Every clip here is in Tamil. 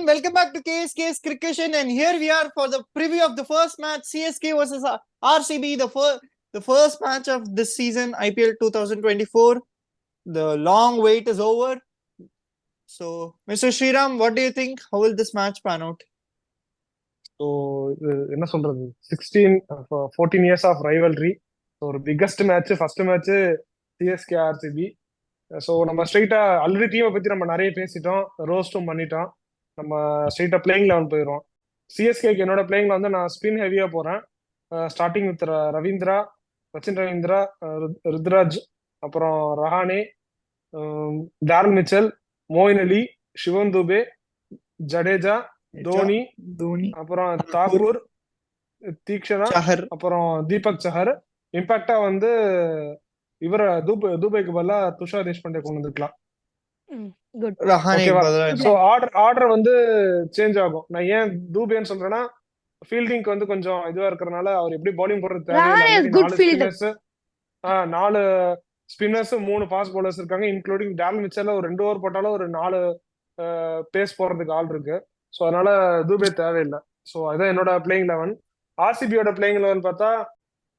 welcome back to KSK's Cricket, and here we are for the preview of the first match, CSK versus RCB, the first match of this season, IPL 2024. The long wait is over. So, Mr. Sriram, what do you think? How will this match pan out? So இது என்ன சொல்றது 14 இயர்ஸ் ஆஃப் ரைவல்ரி. ஒரு biggest match, first match CSK RCB. So நம்ம ஸ்ட்ரெயிட்டா ஆல்ரெடி டீமை பத்தி நம்ம நிறைய பேசிட்டோம், ரோஸ்டும் பண்ணிட்டோம். நம்ம ஸ்ட்ரெயிட்டா பிளேயிங் லெவன் போயிடுவோம். சிஎஸ்கேக்கு என்னோட பிளேயிங்ல வந்து நான் ஸ்பின் ஹெவியா போறேன். ஸ்டார்டிங் வித் ரவீந்திரா, சச்சின் ரவீந்திரா, ருத்ராஜ், அப்புறம் ரஹானே, டாரல் மிச்சல், மோயின் அலி, சிவன் துபே, ஜடேஜா, தோனி, அப்புறம் தாக்கூர், தீக்ஷனா, அப்புறம் தீபக் சஹர். இம்பாக்டா வந்து இவர துபைக்கு பதிலா துஷார் தேஷ்பாண்டே கொண்டு வந்துக்கலாம். ஆர்டர் வந்து சேஞ்ச் ஆகும். நான் ஏன் தூபேன்னு சொல்றேன்னா, ஃபீல்டிங்க்கு வந்து கொஞ்சம் இதுவா இருக்கிறதுனால அவர் எப்படி பவுலிங் போடுறது தேவையில்லை. 4 ஸ்பின்னர்ஸ் 3 ஃபாஸ்ட் பவுலர்ஸ் இருக்காங்க, இன்க்ளூடிங் டாரல் மிச்சல்ல ஒரு 2 ஓவர் போட்டாலும் ஒரு 4 பேஸ் போடுறதுக்கு ஆள் இருக்கு. ஸோ அதனால தூபே தேவையில்லை. ஸோ அதான் என்னோட பிளேயிங் லெவன். ஆர்சிபியோட பிளேயிங் லெவன் பார்த்தா,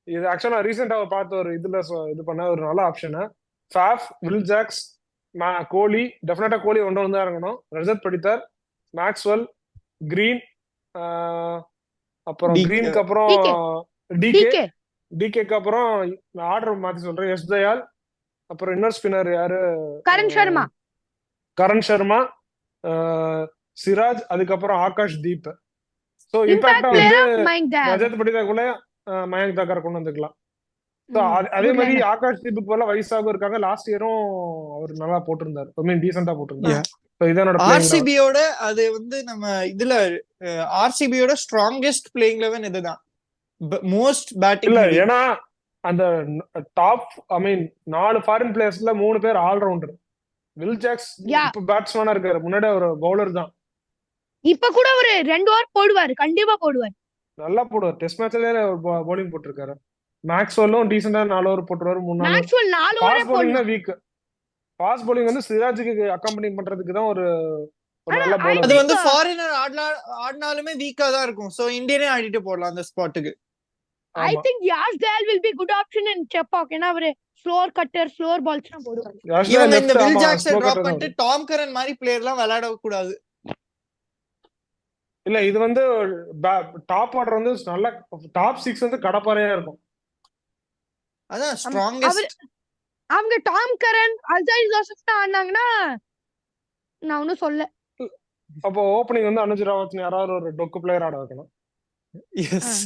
இது ஆக்சுவலா ரீசெண்டாக பார்த்த ஒரு இதுல இது பண்ண ஒரு நல்ல ஆப்ஷனு. ஃபாஃப், வில் ஜாக்ஸ், கோலி, டெஃபினட்டா கோலி ஒன்று தான் இறங்கணும். ரஜத் படித்தார், மேக்ஸ்வெல், கிரீன், அப்புறம் கிரீனுக்கு அப்புறம் டிகேக்கு அப்புறம் ஆர்டர் மாத்தி சொல்றேன், எஸ் தயால், அப்புறம் இன்னொரு ஸ்பின்னர் யாரு, கரண் சர்மா, சிராஜ், அதுக்கப்புறம் ஆகாஷ் தீப். சோ இம்பாக்டா வந்து ரஜத் படிதாக்குள்ள மயங்க் தாக்கர் கொண்டு வந்துக்கலாம். அதே மாதிரி ஆகாஷ் தீபுக்கு போல வயசாகவும் இருக்காங்க. லாஸ்ட் இயரும் அவர் நல்லா போட்டிருந்தாரு, ஐ மீன் டீசென்ட்டா போட்டிருந்தாரு. ஆர்சிபியோட அது வந்து நம்ம இதுல ஆர்சிபியோட ஸ்ட்ராங்கெஸ்ட் பிளேயிங் லெவன் இதுதான், மோஸ்ட் பேட்டிங் இல்ல. ஏன்னா அந்த டாப் ஐ மீன் 4 ஃபாரின் பிளேயர்ஸ்ல 3 பேர் ஆல்ரவுண்டர். வில் ஜாக்ஸ் இப்ப பேட்ஸ்மேனா இருக்காரு, முன்னாடி ஒரு பவுலர் தான். இப்ப கூட ஒரு 2 ஓவர் போடுவாரு, கண்டிப்பா போடுவார், நல்லா போடுவார். டெஸ்ட் மேட்ச்லயே பவுலிங் போட்டிருக்காரு. மேக்ஸ்வெல்லும் டீசென்ட்டா 4 ஓவர் போட்டுருவாரு. 3 ஓவர் பவுலிங் தான் வீக். ஃபாஸ்ட் பவுலிங் வந்து சிராஜுக்கு அக்கம்பெனி பண்றதுக்கு தான் ஒரு நல்ல பவுலர். அது வந்து ஃபாரினர் ஆடினாலுமே வீக்கா தான் இருக்கும். சோ இந்தியனே ஆடிட்டு போடலாம் அந்த ஸ்பாட்டுக்கு. I think Yash Dayal will be good option in Chepauk. ஏன்னா அவரு ஸ்லோர் கட்டர், ஸ்லோர் பால்ஸ்லாம் போடுவாங்க. இவங்க இந்த வில் ஜாக்ஸை டிராப் பண்ணிட்டு டாம் கரன் மாதிரி பிளேயர்லாம் விளையாட கூடாது. இல்ல, இது வந்து டாப் ஆர்டர் வந்து நல்ல டாப் 6 வந்து கடப்பாறையா இருக்கும். அதான் ஸ்ட்ராங்கெஸ்ட். அவங்க டாம் கரன், அல்சைஸ் ஜோசப் ஆனாங்கன்னா நான் ஒன்னும் சொல்ல. அப்போ ஓபனிங் வந்து அனுஜ் ராவத் யாராவது ஒரு டொக்கு பிளேயர் ஆட வைக்கணும். Yes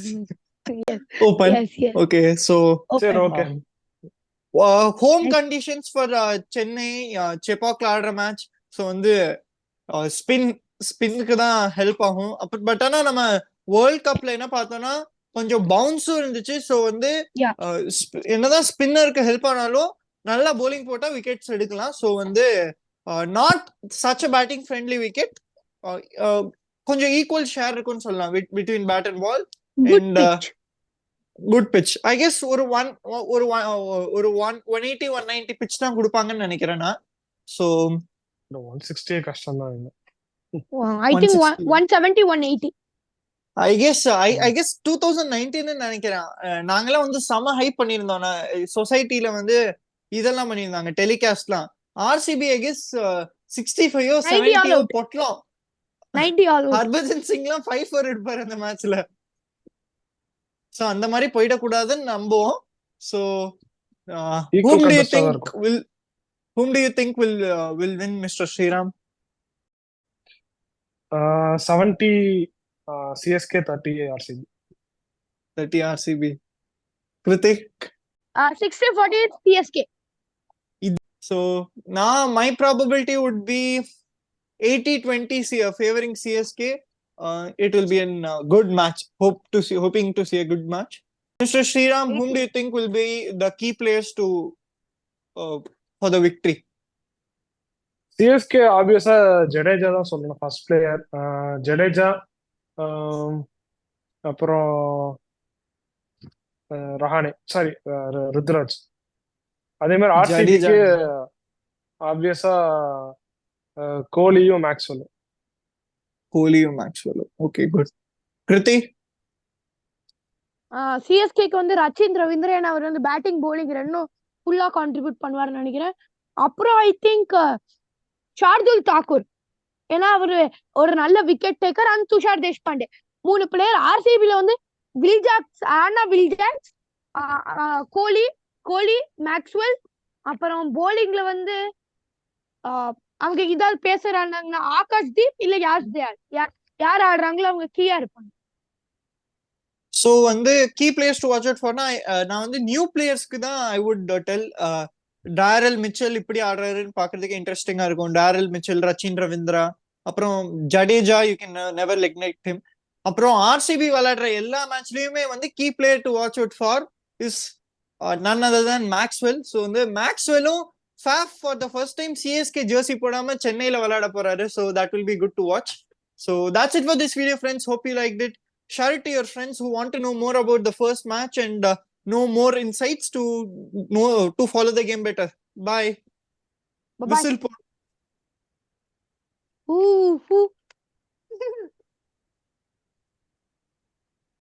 open. ஓகே சோ சரி, okay. Home conditions for Chennai செபாக்ல ஆடுற மேட்ச். ஸோ வந்து ஸ்பின்னுக்கு தான் ஹெல்ப் ஆகும். பட் ஆனா நம்ம வேர்ல்ட் கப்ல என்ன பார்த்தோம்னா கொஞ்சம் பவுன்ஸும் இருந்துச்சு. ஸோ வந்து என்னதான் ஸ்பின்னருக்கு ஹெல்ப் ஆனாலும் நல்லா போலிங் போட்டா விக்கெட்ஸ் எடுக்கலாம். ஸோ வந்து not such a batting friendly wicket. கொஞ்சம் ஈக்குவல் ஷேர் இருக்குன்னு சொல்லலாம் between bat and ball. And good pitch. I guess ஒரு 180 190 பிட்ச் தான் கொடுப்பாங்கன்னு நினைக்கிறேன் நான். ஸோ 160 கஷ்டம் தான். I think 170 180. I guess 2019 நினைக்கிறேன். நாங்கெல்லாம் வந்து செம ஹைப் பண்ணியிருந்தோம். சொசைட்டில வந்து இதெல்லாம் பண்ணியிருந்தாங்க, டெலிகாஸ்ட்லாம். ஆர்சிபி ஐ கெஸ் 65 70 போட்டலாம். 90 ஆல் அவுட். ஹர்பஜன் சிங்லாம் 5-4 எடுப்பாரு அந்த மேட்ச்ல. சோ அந்த மாதிரி போயிட கூடாதுன்னு நம்புவோம். So whom do you think will win, Mr. Sriram? 70 CSK, 30 RCB. 30 RCB. Kritik? 60-40 CSK. So now my probability would be 80-20 favoring CSK. It will be a good match. Hoping to see a good match. Mr. Sriram, whom do you think will be the key players to for the victory? CSK ஆப்வியஸா ஜடேஜா தான் சொல்லணும், ஃபர்ஸ்ட் பிளேயர். ஜடேஜா, அப்புறம் ரஹானே, சாரி ருத்ராஜ். அதே மாதிரி ஆர்சிபிக்கு ஆப்வியஸா கோலியும் மேக்ஸ்வெல். கோலியும் மேக்ஸ்வெலும். Okay good. கிருத்தி? சிஎஸ்கேக்கு வந்து ரச்சின் ரவீந்திரன் அவர் வந்து பேட்டிங் போலிங் ரெண்டும் ஃபுல்லா கான்ட்ரிபியூட் பண்ணுவாருன்னு நினைக்கிறேன். அப்புறம் ஐ திங்க் ஷார்துல் தாக்கூர், ஏன்னா அவரு ஒரு நல்ல wicket taker. And Tushar Deshpande, 3 player. ஆர்சிபில வந்து வில்ஜாக்ஸ், கோலி, மேக்ஸ்வெல். அப்புறம் போலிங்ல வந்து அவங்க இதாவது பேசுறாங்கன்னா ஆகாஷ் தீப் இல்ல யார் ஆடுறாங்களோ அவங்க கீயா இருப்பாங்க. ஸோ வந்து key players to watch out ஃபார்னா நான் வந்து நியூ பிளேயர்ஸ்க்கு தான் I would tell. Daryl Mitchell இப்படி ஆடுறாருன்னு பாக்குறதுக்கு இன்ட்ரெஸ்டிங்கா இருக்கும். டாரல் மிச்சல், ரச்சின் ரவீந்திரா, அப்புறம் Jadeja, you can never neglect him. அப்புறம் ஆர்சிபி விளையாடுற எல்லா மேட்ச்லயுமே வந்து key player to watch out for is none other than Maxwell. So வந்து மேக்ஸ்வெலும் Faf for the first time CSK jersey போடாம சென்னையில விளையாட போறாரு. So that will be good to watch. So that's it for this video, friends. Hope you liked it. Share it to your friends who want to know more about the first match and know more insights to follow the game better. Bye. Bye-bye. Whistle. Ooh.